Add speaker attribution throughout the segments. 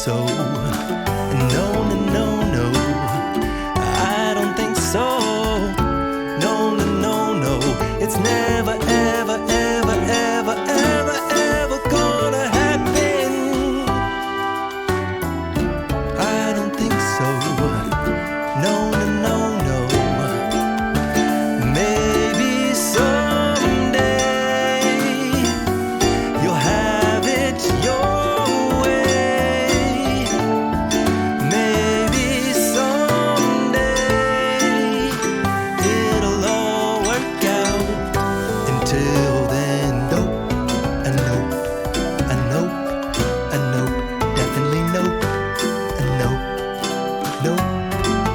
Speaker 1: so. No, no, no, no, I don't think so. No, no, no, no, it's never, ever, ever, ever, ever, ever gonna happen. I don't think so. No, no, no, no. Maybe someday you'll have it your way. Maybe someday it'll all work out. Until then, nope, a nope, a nope, a nope, definitely nope, a nope, nope,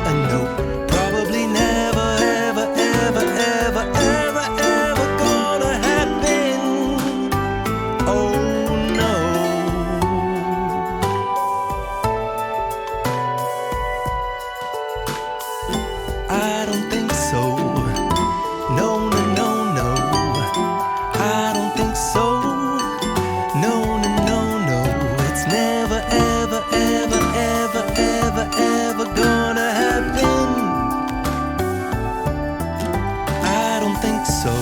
Speaker 1: a nope. Probably never, ever, ever, ever, ever, ever gonna happen. Oh no. I don't think so. No, no, no, no. I don't think so. No, no, no, no. It's never, ever, ever, ever, ever, ever gonna happen. I don't think so.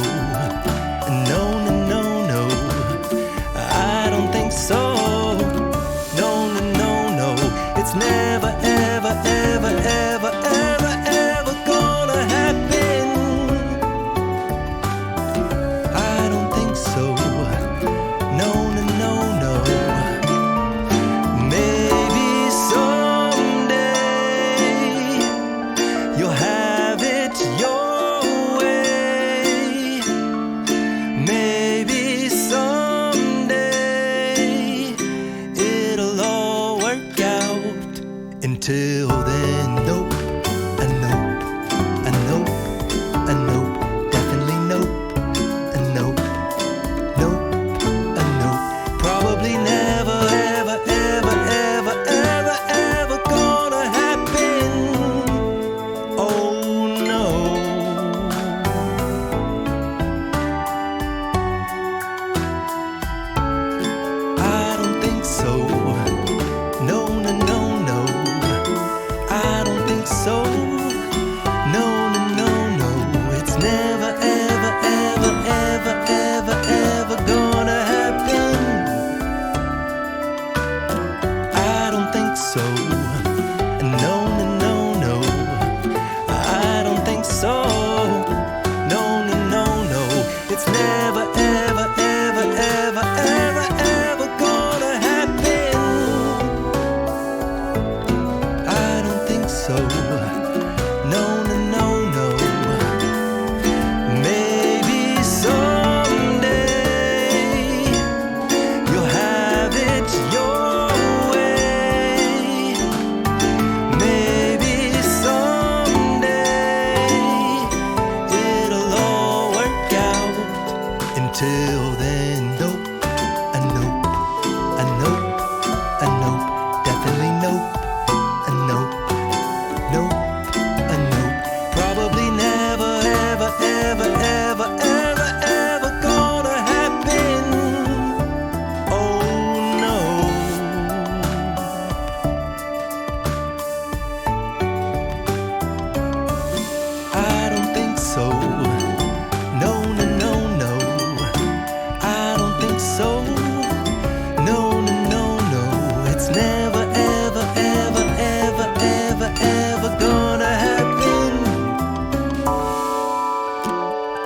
Speaker 1: No, no, no, no. I don't think so. No, no, no, no. It's never, ever, ever, ever, ever, ever gonna happen. I don't think so. No, no, no, no. Maybe someday you'll have it your way. Maybe someday it'll all work out. Until then, nope, a nope, a nope, a nope, definitely nope, a nope, nope, a nope. Probably never, ever, ever, ever, ever, ever gonna happen. Oh no. I don't think so. No, no, no, no. I don't think so. No, no, no, no. It's never, ever, ever, ever, ever, ever gonna happen. I don't think so. No, no, no, no. I don't think so. No, no, no, no. It's never, ever, ever, ever, ever, ever gonna happen. I don't think so. No, no, no, no. Maybe someday you'll have it your way. Maybe someday it'll all work out. Until then, nope, a nope, a nope, a nope, definitely nope, a nope, nope, a nope. Probably never, ever, ever, ever, ever, ever gonna happen. Oh no. I don't think so. No, no, no, no. I don't think so. No, no, no, no. It's never, ever, ever, ever, ever, ever gonna happen.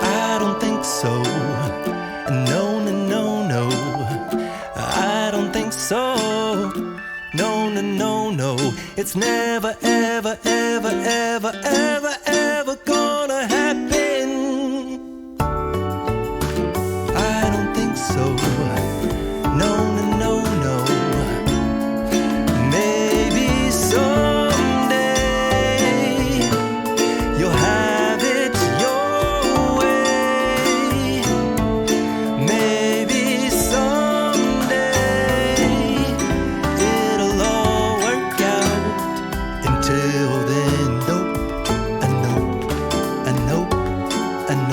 Speaker 1: I don't think so. No, no, no, no. I don't think so. No, no, no, no. It's never, ever, ever, ever, ever, ever gonna happen. I don't think so. No, no, no, no. Maybe someday you'll have it your way. Maybe someday it'll all work out. Until